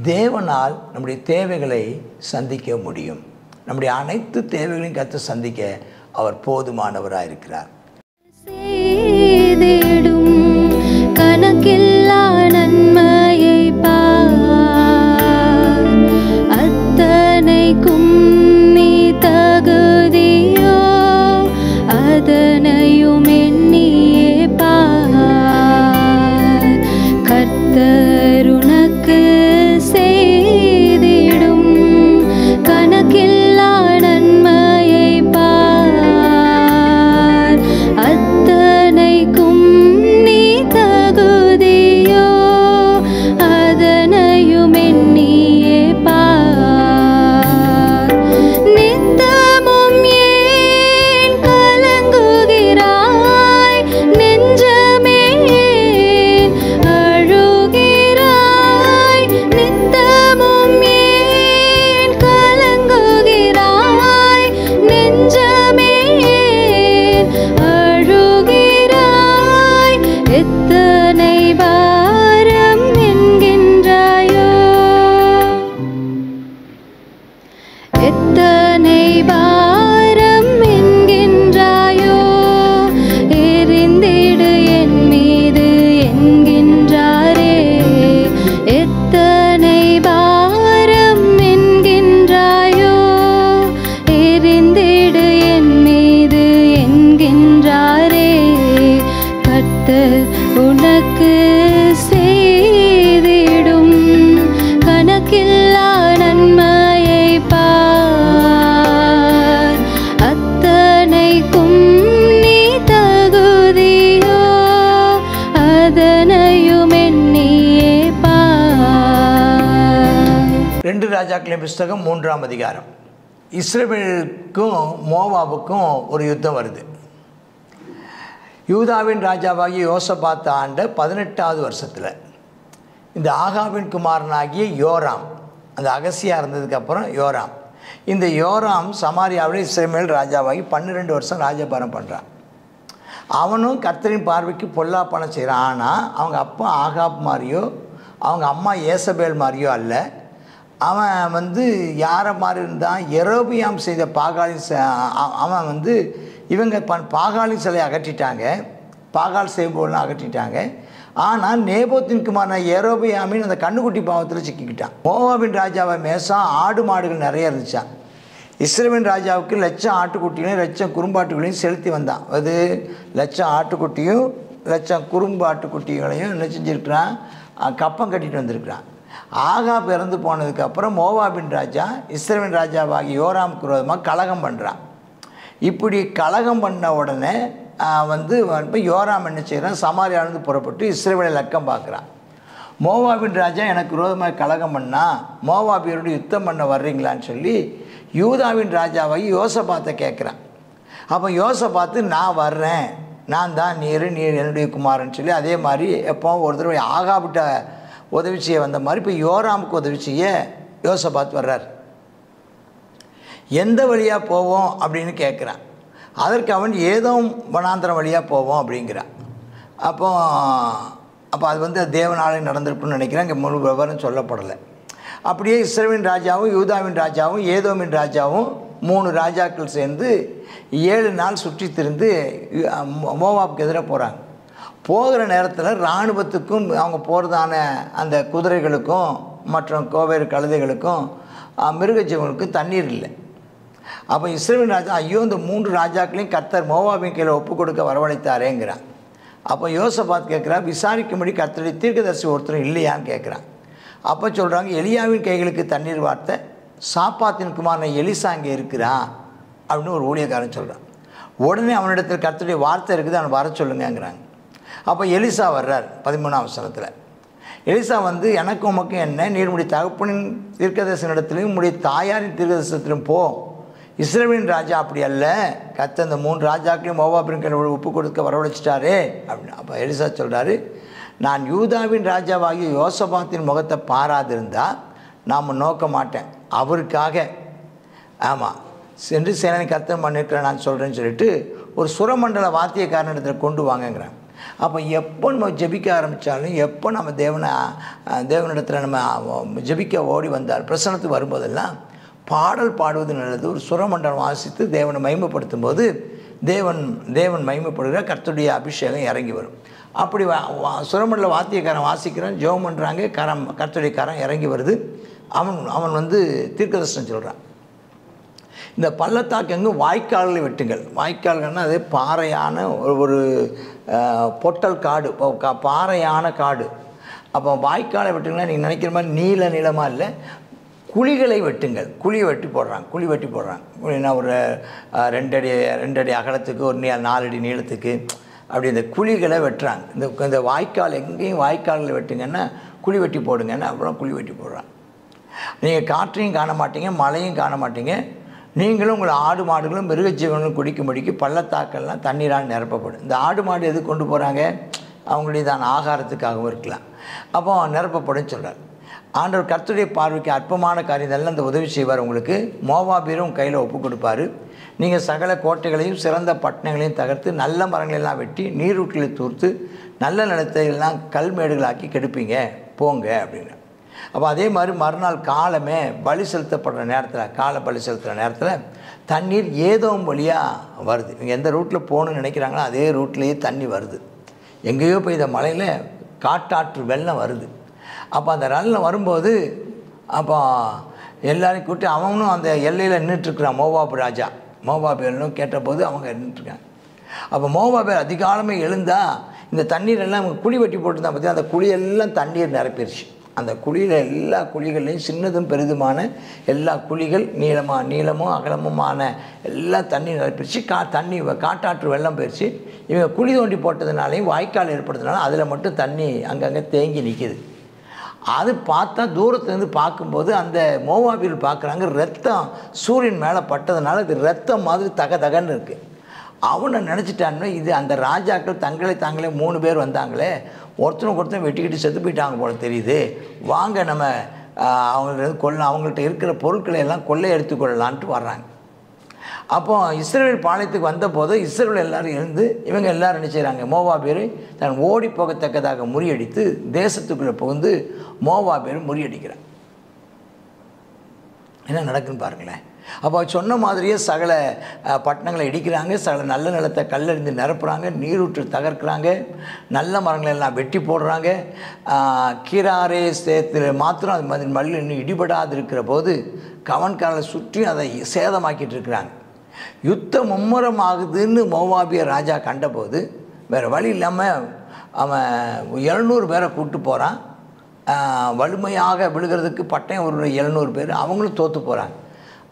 தேவனால் நம்முடைய தேவைகளை சந்திக்க முடியும். நம்முடைய அனைத்து தேவைகளையும் கர்த்தர் சந்திக்க அவர் போதுமானவராக இருக்கிறார். கணக்கில்லா நன்மையை பார், அத்தனைக்கும் நீ தகுதியோ அதனையும் எண்ணியே பார். கர்த்தர் உனக்கு செய்திடும் கணக்கில்லா நன்மையை பார், அத்தனைக்கும் நீ தகுதியோ அதனையும் எண்ணியே பார். நித்தமும் ஏன் கலங்குகிறாய் நெஞ்சமே, அழுகிறாய். நித்தமும் ஏன் கலங்குகிறாய் நெஞ்சமே, அழுகிறாய். எத்தனை பாரம் என்கின்றாயோ, எத்தனை பாரம் என்கின்றாயோ, எரிந்திடு என் மீது என்கின்றாரே. எத்தனை பாரம் என்கின்றாயோ, எரிந்திடு என் மீது என்கின்றாரே. கர்த்தர் உனக்கு செய்திடும் கணக்கில்லா நன்மையை பார், அத்தனைக்கும் நீ தகுதியோ அதனையும் எண்ணியே பார். 2 ராஜாக்களின் புஸ்தகம் 3ஆம் அதிகாரம். இஸ்ரவேலுக்கும் மோவாபுக்கும் ஒரு யுத்தம் வருது. யூதாவின் ராஜாவாகிய யோசபாத் ஆண்ட 18வது வருஷத்தில் இந்த ஆகாபின் குமாரனாகிய யோராம், அந்த அகசியா இருந்ததுக்கப்புறம் யோராம், இந்த யோராம் சமாரியாவில் இஸ்ரவேல் ராஜாவாகி 12 வருஷம் ராஜபாரம் பண்ணுறான். அவனும் கர்த்தரின் பார்வைக்கு பொல்லாப்பனம் செய்கிறான். ஆனால் அவங்க அப்பா ஆகாப் மாதிரியோ அவங்க அம்மா ஏசபேல் மாதிரியோ அல்ல. அவன் யாரை மாதிரி இருந்தான், எரோபியாம் செய்த அவன் இவங்க பாகாலின் சிலையை அகற்றிட்டாங்க, பாகால் செய்போலாம் அகற்றிட்டாங்க. ஆனால் நேபோத்தின் குமாரனான எரோபியாமின் அந்த கண்ணுக்குட்டி பாவத்தில் சிக்கிக்கிட்டான். மோவாபின் ராஜாவை மேசா ஆடு மாடுகள் நிறைய இருந்துச்சான். இஸ்ரவேல் ராஜாவுக்கு 1,00,000 ஆட்டுக்குட்டிகளையும் 1,00,000 குறும்பாட்டுகளையும் செலுத்தி வந்தான். அது 1,00,000 ஆட்டுக்குட்டியும் 1,00,000 குறும்பாட்டுக்குட்டிகளையும் என்ன செஞ்சுருக்கிறான், கப்பம் கட்டிட்டு வந்திருக்கிறான். ஆகாப் இறந்து போனதுக்கப்புறம் மோவாபின் ராஜா இஸ்ரவேல் ராஜாவாகி யோராமுக்கு விரோதமாக கலகம் பண்ணுறான். இப்படி கலகம் பண்ண உடனே இப்போ யோராம் என்ன செய்கிறான், சமாரியாவிலிருந்து புறப்பட்டு இஸ்ரவேலை லக்கம் பார்க்குறான். மோவாபின் ராஜா எனக்கு விரோதமாக கலகம் பண்ணால் மோவாபியரோடு யுத்தம் பண்ண வர்றீங்களான்னு சொல்லி யூதாவின் ராஜாவாகி யோசபாத்தை கேட்குறான். அப்போ யோசபாத்து நான் வர்றேன், நான் தான் நீர் என்னுடைய குமாரன்னு சொல்லி அதே மாதிரி எப்போ ஒரு தடவை ஆகாபிட்ட உதவி செய்ய வந்த மாதிரி இப்போ யோராமுக்கு உதவி செய்ய யோசபாத் வர்றார். எந்த வழியாக போவோம் அப்படின்னு கேட்குறான். அதற்கு அவன் ஏதோ வனாந்திரம் வழியாக போவோம் அப்படிங்கிறான். அப்போ அது தேவனாலே நடந்திருக்குன்னு நினைக்கிறேன். இங்கே முழு விவரம் சொல்லப்படலை. அப்படியே இஸ்ரவேலின் ராஜாவும் யூதாவின் ராஜாவும் ஏதோமின் ராஜாவும் 3 ராஜாக்கள் சேர்ந்து 7 நாள் சுற்றி திரிந்து மோவாபுக்கு எதிராக போகிறாங்க. போகிற நேரத்தில் இராணுவத்துக்கும் அவங்க போகிறதான அந்த குதிரைகளுக்கும் மற்றும் கோவேறு கழுதைகளுக்கும் மிருகஜீவனுக்கும் தண்ணீர் இல்லை. அப்போ இஸ்ரவேல் ராஜா ஐயோ இந்த 3 ராஜாக்களையும் கர்த்தர் மோவாபின் கையில் ஒப்பு கொடுக்க வரவழைத்தாரேங்கிறான். அப்போ யோசபாத் கேட்குறா, விசாரிக்கும்படி கர்த்தருடைய தீர்க்கதரிசி ஒருத்தரும் இல்லையான்னு கேட்குறான். அப்போ சொல்கிறாங்க, எலியாவின் கைகளுக்கு தண்ணீர் வார்த்த சாப்பாத்தின் குமாரனை எலிசா இங்கே இருக்கிறான் அப்படின்னு ஒரு ஊழியக்காரன் சொல்கிறான். உடனே அவனிடத்தில் கர்த்தருடைய வார்த்தை இருக்குது, அவனை வர சொல்லுங்கிறாங்க. அப்போ எலிசா வர்றார் 13ஆம் வசனத்தில். எலிசா எனக்கும் உமக்கும் என்ன, நீருடைய தகப்பனின் தீர்க்கதரிசனிடத்திலும் உம்முடைய தாயாரின் தீர்க்கதரிசனத்திலும் போ, இஸ்ரவேலின் ராஜா அப்படி அல்ல, கர்த்தர் அந்த 3 ராஜாக்களையும் மோவாபின் கையில் ஒப்பு கொடுக்க வரவழைச்சிட்டாரே அப்படின்னு. அப்போ எலிசா சொல்கிறாரு, நான் யூதாவின் ராஜாவாகிய யோசபாத்தின் முகத்தை பாராதிருந்தால் நாம் நோக்க மாட்டேன், அவருக்காக ஆமாம் சென்று சேனை கர்த்தர் பண்ணிருக்கிறேன் நான் சொல்கிறேன்னு சொல்லிட்டு ஒரு சுரமண்டல வாத்தியக்காரனிடத்தில் கொண்டு வாங்கங்கிறேன். அப்போ எப்போ நம்ம ஜெபிக்க ஆரம்பித்தாலும், எப்போ நம்ம தேவனிடத்தில் நம்ம ஜெபிக்க ஓடி வந்தால், பிரசன்னத்துக்கு வரும்போதெல்லாம் பாடல் பாடுவது நல்லது. ஒரு சுரமண்டலம் வாசித்து தேவனை மகிமைப்படுத்தும் போது தேவன் மகிமைப்படுகிற கர்த்தருடைய அபிஷேகம் இறங்கி வரும். அப்படி சுரமண்டல வாத்தியக்காரன் வாசிக்கிறான், ஜெபம் பண்ணுறாங்க, கர்த்தருடைய கரம் இறங்கி வருது. அவன் தீர்க்கதரிசனம் சொல்கிறான். இந்த பள்ளத்தாக்கு எங்கும் வாய்க்கால்களை வெட்டுங்கள். வாய்க்கால்கள்னால் அது பாறையான ஒரு பொட்டல் காடு, பாறையான காடு. அப்போ வாய்க்காலை வெட்டுங்கன்னா நீங்கள் நினைக்கிற மாதிரி நீளமாக இல்லை, குழிகளை வெட்டுங்கள். குழியை வெட்டி போடுறாங்க. குழினா ஒரு 2 அடி அகலத்துக்கு, ஒரு 4 அடி நீளத்துக்கு, அப்படி இந்த குழிகளை வெட்டுறாங்க. இந்த வாய்க்கால் எங்கேயும் வாய்க்கால்களை வெட்டுங்கன்னா குழி வெட்டி போடுங்கன்னா அப்புறம் குழி வெட்டி போடுறாங்க. நீங்கள் காற்றையும் காண மாட்டீங்க, மழையும் காண மாட்டீங்க. நீங்களும் உங்கள் ஆடு மாடுகளும் மிருகஜீவனும் குடிக்கும்படிக்கு பள்ளத்தாக்கள்லாம் தண்ணீரால் நிரப்பப்படும். இந்த ஆடு மாடு எது கொண்டு போகிறாங்க? அவங்களுடைய தான் ஆகாரத்துக்காகவும் இருக்கலாம். அப்போ நிரப்பப்படும் சொல்கிறார். ஆண்டவர் கர்த்தருடைய பார்வைக்கு அற்பமான காரியங்கள் அந்த உதவி செய்வார். உங்களுக்கு மோவாபியரும் கையில் ஒப்பு கொடுப்பார். நீங்கள் சகல கோட்டைகளையும் சிறந்த பட்டணங்களையும் தகர்த்து நல்ல மரங்களெல்லாம் வெட்டி நீரூற்றில் தூர்த்து நல்ல நிலத்தை எல்லாம் கல்மேடுகளாக்கி கெடுப்பீங்க, போங்க அப்படின்னு. அப்போ அதே மாதிரி மறுநாள் காலமே பலி செலுத்தப்படுற நேரத்தில் தண்ணீர் ஏதோம் வழியாக வருது. இவங்க எந்த ரூட்டில் போகணுன்னு நினைக்கிறாங்களோ அதே ரூட்லேயே தண்ணி வருது. எங்கேயோ போய் இந்த மலையில் காட்டாற்று வெள்ளம் வருது. அப்போ அந்த வெள்ளம் வரும்போது அப்போ எல்லாரையும் கூட்டி அவனும் அந்த எல்லையில் நின்றுட்டுருக்குறான். மோவாபியர்களும் கேட்டபோது அவங்க நின்றுட்டுருக்காங்க. அப்போ மோவாபியர் அதிகாலமே எழுந்தால் இந்த தண்ணீர் எல்லாம் குழி வெட்டி போட்டுருந்தான். பார்த்தீங்கன்னா அந்த குழியெல்லாம் தண்ணீர் நிரப்பிடுச்சு. அந்த குழியில் எல்லா குழிகள்லையும் சின்னதும் பெரிதுமான எல்லா குழிகள் நீளமும் அகலமுமான எல்லா தண்ணி நிரப்பிடுச்சு. காட்டாற்று வெள்ளம் போயிடுச்சு. இவங்க குழி தோண்டி போட்டதுனாலையும் வாய்க்கால் ஏற்படுத்தினாலும் அதில் மட்டும் தண்ணி அங்கங்கே தேங்கி நிற்கிது. அது பார்த்தா தூரத்துலேருந்து பார்க்கும்போது அந்த மோவாபியர்கள் பார்க்குறாங்க, ரத்தம் சூரியன் மேலே பட்டதுனால இது ரத்தம் மாதிரி தகன்னு இருக்குது. அவனை நினச்சிட்டான்னு இது அந்த ராஜாக்கள் தாங்களே 3 பேர் வந்தாங்களே, ஒருத்தன் வெட்டிக்கிட்டு செத்து போயிட்டாங்க போல தெரியுது, வாங்க நம்ம அவங்கள்ட்ட இருக்கிற பொருட்களை எல்லாம் கொள்ளை எடுத்துக்கொள்ளலான்ட்டு வர்றாங்க. அப்போ இஸ்ரவேல் பாளையத்துக்கு வந்தபோது இஸ்ரவேல் எல்லாரும் எழுந்து இவங்க எல்லாரும் என்ன செய்கிறாங்க, மோவாபியரை தான் ஓடி போகத்தக்கதாக முறியடித்து தேசத்துக்குள்ளே புகுந்து மோவாபியரை முறியடிக்கிறாங்க. என்ன நடக்குன்னு பாருங்களேன். அப்போ சொன்ன மாதிரியே சகல பட்டணங்களை இடிக்கிறாங்க, சகல நல்ல நிலத்தை கல்லெறிந்து நிரப்புறாங்க, நீரூற்று தகர்க்கிறாங்க, நல்ல மரங்களை எல்லாம் வெட்டி போடுறாங்க. கீராரே சேத்துல மாத்திரம் அது மாதிரி மல்லில் இன்னும் இடிபடாது இருக்கிற போது கவன்காரனை சுற்றி அதை சேதமாக்கிட்டு இருக்கிறாங்க. யுத்தம் மும்முரமாகுதுன்னு மோவாபிய ராஜா கண்டபோது வேறு வழி இல்லாமல் அவன் 700 பேரை கூப்பிட்டு போகிறான். வலிமையாக விழுகிறதுக்கு பட்டயம் ஒரு 700 பேர், அவங்களும் தோற்று போகிறாங்க.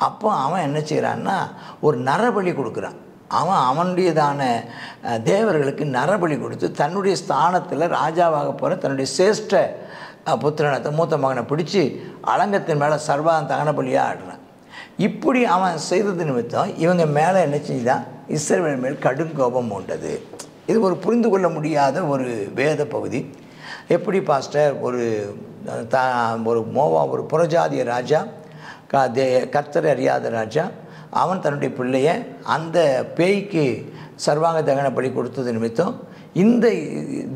அப்போ அவன் என்ன செய்கிறான்னா ஒரு நரபலி கொடுக்குறான். அவனுடையதான தேவர்களுக்கு நரபலி கொடுத்து தன்னுடைய ஸ்தானத்தில் ராஜாவாக போகிற தன்னுடைய சேஷ்ட புத்திரனை மூத்த மகனை பிடிச்சி அலங்கத்தின் மேலே சர்வாதம் தகன பலியாக ஆடுறான். இப்படி அவன் செய்தது நிமித்தம் இவங்க மேலே என்ன செய்தான், இஸ்ரவேல் மேல் கடும் கோபம் உண்டது. இது ஒரு புரிந்து கொள்ள முடியாத ஒரு வேத பகுதி. எப்படி பாஸ்டர் ஒரு புறஜாதிய ராஜா, கர்த்தரை அறியாத ராஜா, அவன் தன்னுடைய பிள்ளைய அந்த பேய்க்கு சர்வாங்க தகன பலி கொடுத்தது நிமித்தம் இந்த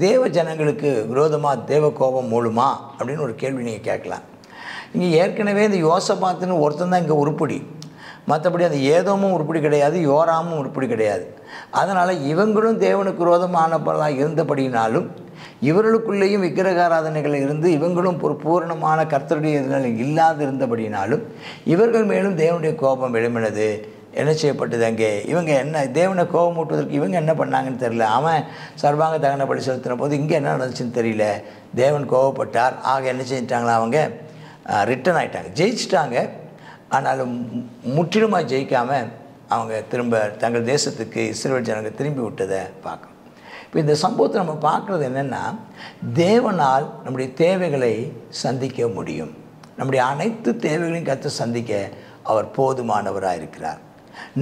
தேவ ஜனங்களுக்கு விரோதமாக தேவ கோபம் மூலமா அப்படின்னு ஒரு கேள்வி நீங்கள் கேட்கலாம். இங்கே ஏற்கனவே இந்த யோசபாத்துன்னு ஒருத்தன் தான் இங்கே உருப்படி, மற்றபடி அந்த ஏதோமும் உருப்படி கிடையாது, யோராமும் உருப்படி கிடையாது. அதனால் இவங்களும் தேவனுக்கு விரோதமானவர்களாக இருந்தபடினாலும் இவர்களுக்குள்ளேயும் விக்கிரகாராதனைகள் இருந்து இவங்களும் ஒரு பூரணமான கர்த்தருடைய இல்லாது இருந்தபடினாலும் இவர்கள் மேலும் தேவனுடைய கோபம் எழும்பினது. என்ன செய்யப்பட்டது அங்கே? இவங்க என்ன தேவனை கோபம் ஊட்டுவதற்கு இவங்க என்ன பண்ணாங்கன்னு தெரியல. அவன் சர்வாங்க தகன பலி செலுத்தின போது இங்கே என்ன நடந்துச்சுன்னு தெரியல. தேவன் கோபப்பட்டார். ஆக என்ன செஞ்சிட்டாங்களா, அவங்க ரிட்டர்ன் ஆகிட்டாங்க, ஜெயிச்சிட்டாங்க. ஆனாலும் முற்றிலுமாக ஜெயிக்காமல் அவங்க திரும்ப தங்கள் தேசத்துக்கு இஸ்ரவேல் ஜனங்கள் திரும்பி விட்டதை பார்க்கணும். இப்போ இந்த சம்பவத்தை நம்ம பார்க்குறது என்னென்னா, தேவனால் நம்முடைய தேவைகளை சந்திக்க முடியும். நம்முடைய அனைத்து தேவைகளையும் கற்று சந்திக்க அவர் போதுமானவராக இருக்கிறார்.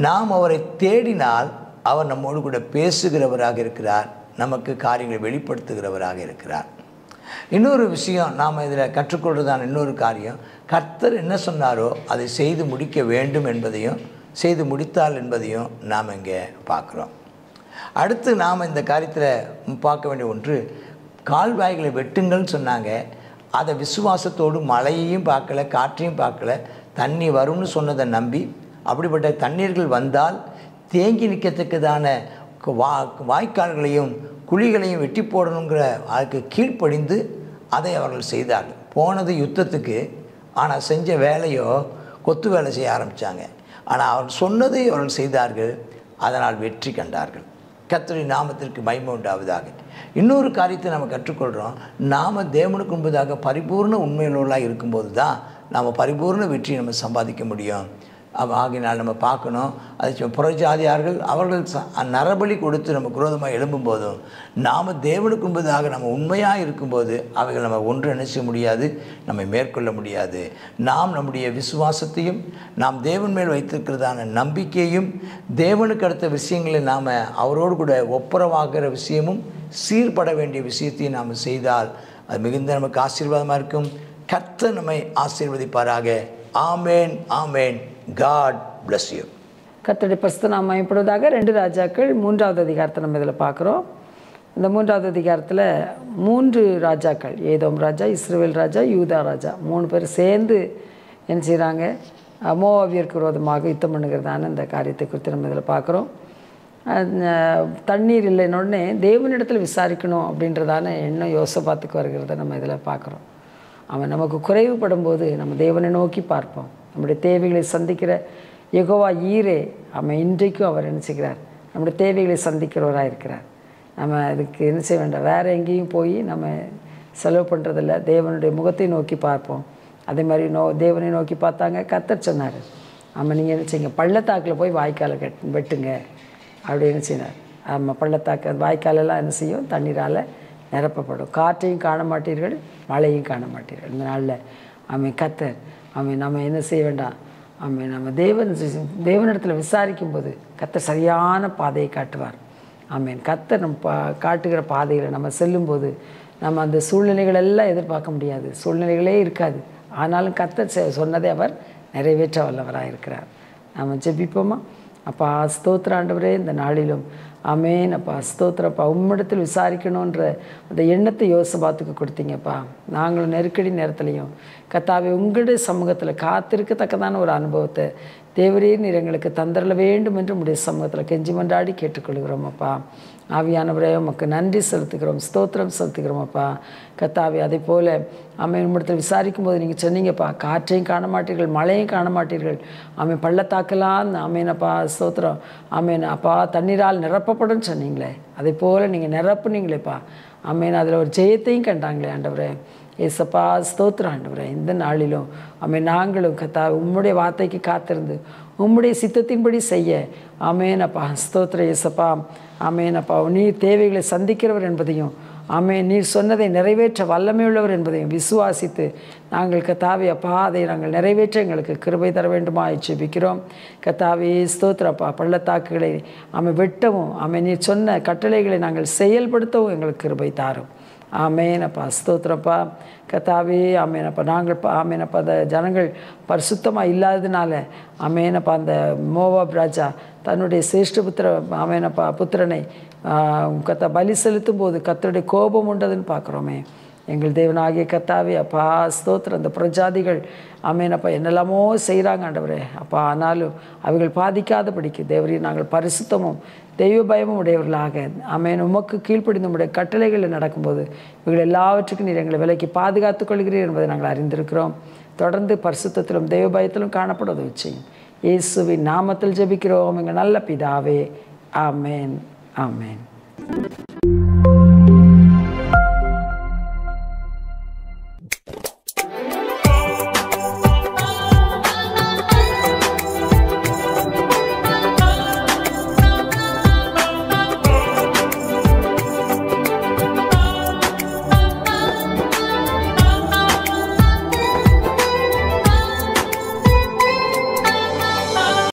நாம் அவரை தேடினால் அவர் நம்மோடு கூட பேசுகிறவராக இருக்கிறார், நமக்கு காரியங்களை வெளிப்படுத்துகிறவராக இருக்கிறார். இன்னொரு விஷயம் நாம் இதில் கற்றுக்கொள்வதான இன்னொரு காரியம், கர்த்தர் என்ன சொன்னாரோ அதை செய்து முடிக்க வேண்டும் என்பதையும் செய்து முடித்தால் என்பதையும் நாம் இங்கே பார்க்குறோம். அடுத்து நாம் இந்த காரியத்தில் பார்க்க வேண்டிய ஒன்று, கால்வாய்களை வெட்டுங்கள்னு சொன்னாங்க. அதை விசுவாசத்தோடு மழையையும் பார்க்கல, காற்றையும் பார்க்கல, தண்ணி வரும்னு சொன்னதை நம்பி அப்படிப்பட்ட தண்ணீர்கள் வந்தால் தேங்கி நிற்கத்தக்கதான வாய்க்கால்களையும் குழிகளையும் வெட்டி போடணுங்கிற அதுக்கு கீழ்ப்படிந்து அதை அவர்கள் செய்தார்கள். போனது யுத்தத்துக்கு, ஆனால் செஞ்ச வேலையோ கொத்து வேலை செய்ய ஆரம்பித்தாங்க. ஆனால் அவர்கள் சொன்னதை அவர்கள் செய்தார்கள், அதனால் வெற்றி கண்டார்கள். கர்த்தருடைய நாமத்திற்கு மகிமை உண்டாவதாக. இன்னொரு காரியத்தை நம்ம கற்றுக்கொள்கிறோம், நாம் தேவனுக்கு முன்பதாக பரிபூர்ண உண்மையுள்ளவர்களாக இருக்கும்போது தான் நாம் பரிபூர்ண வெற்றி நம்ம சம்பாதிக்க முடியும். ஆகினால் நம்ம பார்க்கணும், அது புறஜாதியார்கள் அவர்கள் நரபலி கொடுத்து நம்ம குரோதமாக எழும்பும் போதும் நாம் தேவனுக்கு முன்பதாக நம்ம உண்மையாக இருக்கும்போது அவைகள் நம்ம ஒன்று நினைச்ச முடியாது, நம்மை மேற்கொள்ள முடியாது. நாம் நம்முடைய விசுவாசத்தையும் நாம் தேவன் மேல் வைத்திருக்கிறதான நம்பிக்கையும் தேவனுக்கு அடுத்த விஷயங்களை நாம் அவரோடு கூட ஒப்புரவாகிற விஷயமும் சீர்பட வேண்டிய விஷயத்தையும் நாம் செய்தால் அது மிகுந்த நமக்கு ஆசீர்வாதமாக இருக்கும். கர்த்தர் நம்மை ஆசீர்வதிப்பாராக. ஆமேன், ஆமேன். God bless you. கர்த்தருடைய பரிசுத்த நாமம் மகிமைப்படுவதாக. 2 ராஜாக்கள் 3வது அதிகாரத்தை நம்ம இதில் பார்க்குறோம். இந்த 3வது அதிகாரத்தில் 3 ராஜாக்கள், ஏதோம் ராஜா, இஸ்ரவேல் ராஜா, யூதா ராஜா, 3 பேர் சேர்ந்து என்ன செய்கிறாங்க, மோவாபியருக்கு விரோதமாக யுத்தம் பண்ணுகிறதான இந்த காரியத்தை குறித்து நம்ம இதில் பார்க்குறோம். தண்ணீர் இல்லைன்னொடனே தேவனிடத்தில் விசாரிக்கணும் அப்படின்றதான எண்ணம் யோசபாத்துக்கு வருகிறத நம்ம இதில் பார்க்குறோம். அவன் நமக்கு குறைவுபடும் போது நம்ம தேவனை நோக்கி பார்ப்போம். நம்முடைய தேவைகளை சந்திக்கிற யெகோவா ஈரே, அவன் இன்றைக்கும் அவர் என்ன செய்கிறார், நம்முடைய தேவைகளை சந்திக்கிறவராக இருக்கிறார். நம்ம அதுக்கு என்ன செய்ய வேண்டாம், வேறு எங்கேயும் போய் நம்ம செலவு பண்ணுறதில்ல, தேவனுடைய முகத்தை நோக்கி பார்ப்போம். அதே மாதிரி தேவனை நோக்கி பார்த்தாங்க. கர்த்தர் சொன்னார், ஆமாம் நீங்கள் என்ன செய்யுங்க, பள்ளத்தாக்கில் போய் வாய்க்காலை வெட்டுங்க அப்படின்னு செய்கிறார். ஆமாம், பள்ளத்தாக்கு வாய்க்காலெல்லாம் என்ன செய்யும், தண்ணீரால் நிரப்பப்படும். காற்றையும் காண மாட்டீர்கள், மழையும் காண மாட்டீர்கள். இந்த நாளில் அவன் கர்த்தர் நம்ம என்ன செய்ய வேண்டாம், நம்ம தேவனிடத்தில் விசாரிக்கும்போது கர்த்தர் சரியான பாதையை காட்டுவார். கர்த்தர் நம்ம காட்டுகிற பாதையில் நம்ம செல்லும்போது நம்ம அந்த சூழ்நிலைகளெல்லாம் எதிர்பார்க்க முடியாது, சூழ்நிலைகளே இருக்காது. ஆனாலும் கர்த்தர் சொன்னதை அவர் நிறைவேற்ற வல்லவராக இருக்கிறார். நம்ம ஜெபிப்போமா? அப்பா ஸ்தோத்திர ஆண்டவரே, இந்த நாளிலும் ஆமேன் அப்பா, ஸ்தோத்திரப்பா, உம்மிடத்தில் விசாரிக்கணுன்ற அந்த எண்ணத்தை யோசபாத்துக்கு கொடுத்தீங்கப்பா. நாங்களும் நெருக்கடி நேரத்துலையும் கர்த்தாவே உங்களுடைய சமூகத்தில் காத்திருக்கத்தக்கதான ஒரு அனுபவத்தை தேவரே நீர் எங்களுக்கு தந்தரல வேண்டும் என்று உடைய சமூகத்தில் கெஞ்சி மன்றாடி கேட்டுக்கொள்கிறோம் அப்பா. ஆவியானவரே உமக்கு நன்றி செலுத்துகிறோம், ஸ்தோத்திரம் செலுத்துகிறோம் அப்பா. கர்த்தாவே அதே போல் உம்மிடத்தில் விசாரிக்கும் போது நீங்கள் சொன்னீங்கப்பா, காற்றையும் காண மாட்டீர்கள், மழையும் காண மாட்டீர்கள், பள்ளத்தாக்கலாம் ஆமேனப்பா, ஸ்தோத்திரம் அப்பா, தண்ணீரால் நிரப்பப்படும் சொன்னீங்களே, அதே போல் நீங்கள் நிரப்புனீங்களேப்பா. அதில் ஒரு ஜெயத்தையும் கண்டாங்களே ஆண்டவரே. ஏசப்பா ஸ்தோத்திரம் ஆண்டவரே, இந்த நாளிலும் நாங்களும் கர்த்தாவே உம்முடைய வார்த்தைக்கு காத்திருந்து உம்முடைய சித்தத்தின்படி செய்ய அப்பா ஸ்தோத்திரம் ஏசப்பா. அப்பா நீர் தேவைகளை சந்திக்கிறவர் என்பதையும் நீர் சொன்னதை நிறைவேற்ற வல்லமையுள்ளவர் என்பதையும் விசுவாசித்து நாங்கள் கர்த்தாவே அப்பா அதை நாங்கள் நிறைவேற்ற எங்களுக்கு கிருபை தர வேண்டுமா ஜெபிக்கிறோம். கர்த்தாவே ஸ்தோத்திரப்பா, பள்ளத்தாக்குகளை வெட்டவும் நீர் சொன்ன கட்டளைகளை நாங்கள் செயல்படுத்தவும் எங்களுக்கு கிருபை தாரும். ஆமேனப்பா ஸ்தோத்திரப்பா. கர்த்தாவே ஆமேனப்பா, நாங்கள் ஆமேனப்பா அந்த ஜனங்கள் பரிசுத்தமாக இல்லாததுனால ஆமேனப்பா அந்த மோவாப் ராஜா தன்னுடைய சிரேஷ்டபுத்திர புத்திரனை பலி செலுத்தும் போது கர்த்தருடைய கோபம் உண்டதுன்னு பார்க்குறோமே. எங்கள் தேவனாகிய கர்த்தாவே அப்பா ஸ்தோத்திரம், அந்த புறஜாதிகள் அப்பா என்னெல்லாமோ செய்கிறாங்க ஆண்டவரே அப்பா, ஆனாலும் அவைகள் பாதிக்காதபடிக்கு தேவரே நாங்கள் பரிசுத்தமும் தெய்வ பயமும் உடையவர்களாக உமக்கு கீழ்ப்படிந்து உடைய கட்டளைகளில் நடக்கும்போது இவர்கள் எல்லாவற்றுக்கும் நீர் எங்களை விலைக்கு பாதுகாத்துக் கொள்கிறீர் என்பதை நாங்கள் அறிந்திருக்கிறோம். தொடர்ந்து பரிசுத்தத்திலும் தெய்வ பயத்திலும் காணப்படுவது வச்சையும் இயேசுவின் நாமத்தில் ஜெபிக்கிறோம் எங்கள் நல்ல பிதாவே. ஆமேன், ஆமேன்.